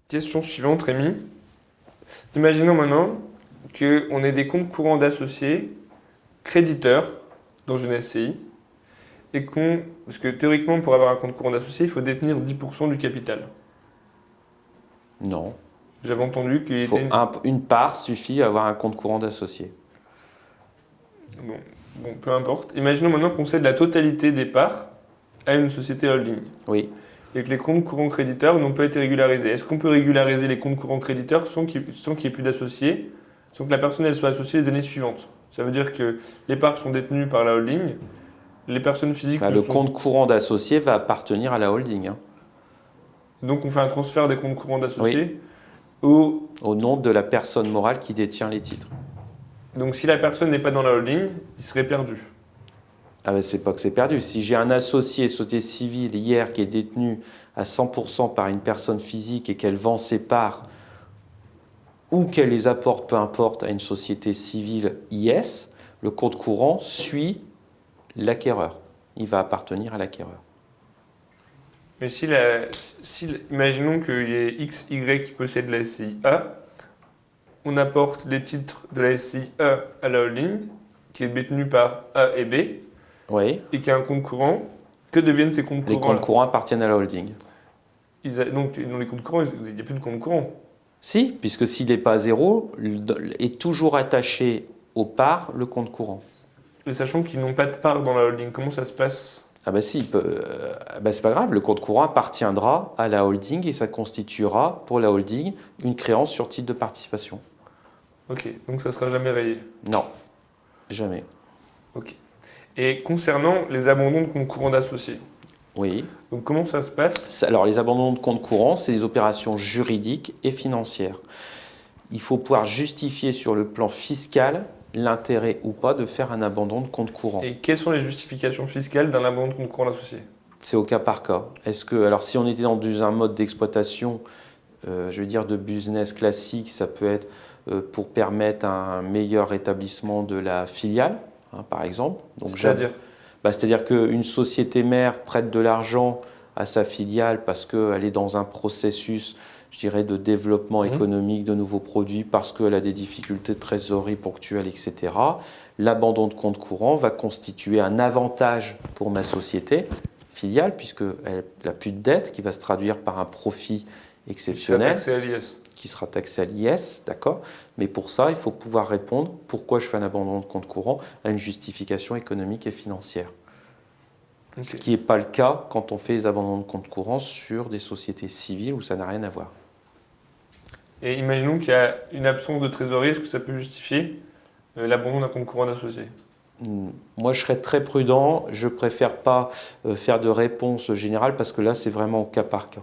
Question suivante, Rémi. Imaginons maintenant qu'on ait des comptes courants d'associés créditeurs dans une SCI et parce que théoriquement, pour avoir un compte courant d'associé, il faut détenir 10% du capital. Non. J'avais entendu qu'il était Une part suffit à avoir un compte courant d'associé. Bon, peu importe. Imaginons maintenant qu'on cède la totalité des parts à une société holding Oui. et que les comptes courants créditeurs n'ont pas été régularisés. Est-ce qu'on peut régulariser les comptes courants créditeurs sans qu'il n'y ait plus d'associés, sans que la personne elle soit associée les années suivantes? Ça veut dire que les parts sont détenues par la holding, les personnes physiques ne Le sont... compte courant d'associé va appartenir à la holding. Donc on fait un transfert des comptes courants Oui. d'associés au... Au nom de la personne morale qui détient les titres. Donc si la personne n'est pas dans la holding, il serait perdu. Ah ben c'est pas que c'est perdu. Si j'ai un associé société civile hier qui est détenu à 100% par une personne physique et qu'elle vend ses parts ou qu'elle les apporte, peu importe, à une société civile IS, le compte courant suit l'acquéreur. Il va appartenir à l'acquéreur. Mais imaginons qu'il y ait X, Y qui possède la SCI A, on apporte les titres de la SCI A à la holding, qui est détenue par A et B, Oui. et qui a un compte courant. Que deviennent ces comptes Les courants comptes courants appartiennent à la holding. Donc, dans les comptes courants, il n'y a plus de compte courant. Si, puisque s'il n'est pas à zéro, est toujours attaché aux parts le compte courant. Et sachant qu'ils n'ont pas de part dans la holding, comment ça se passe? Ah bah si, c'est pas grave, le compte courant appartiendra à la holding et ça constituera pour la holding une créance sur titre de participation. Ok, donc ça ne sera jamais rayé. Non, jamais. Ok. Et concernant les abandons de compte courant d'associés, Oui. donc comment ça se passe? Alors les abandons de compte courant, c'est des opérations juridiques et financières. Il faut pouvoir justifier sur le plan fiscal l'intérêt ou pas de faire un abandon de compte courant. Et quelles sont les justifications fiscales d'un abandon de compte courant d'associé? C'est au cas par cas. Alors si on était dans un mode d'exploitation, je veux dire de business classique, ça peut être pour permettre un meilleur établissement de la filiale, par exemple. C'est-à-dire? C'est-à-dire qu'une société mère prête de l'argent à sa filiale parce qu'elle est dans un processus, je dirais, de développement économique de nouveaux produits, parce qu'elle a des difficultés de trésorerie ponctuelles, etc. L'abandon de compte courant va constituer un avantage pour ma société filiale, puisqu'elle n'a plus de dette, qui va se traduire par un profit exceptionnel. Qui sera taxé à l'IS, d'accord. Mais pour ça, il faut pouvoir répondre pourquoi je fais un abandon de compte courant à une justification économique et financière. Okay. Ce qui n'est pas le cas quand on fait les abandons de compte courant sur des sociétés civiles où ça n'a rien à voir. Et imaginons qu'il y a une absence de trésorerie, est-ce que ça peut justifier l'abandon d'un compte courant d'associé? Moi, je serais très prudent. Je préfère pas faire de réponse générale parce que là, c'est vraiment au cas par cas.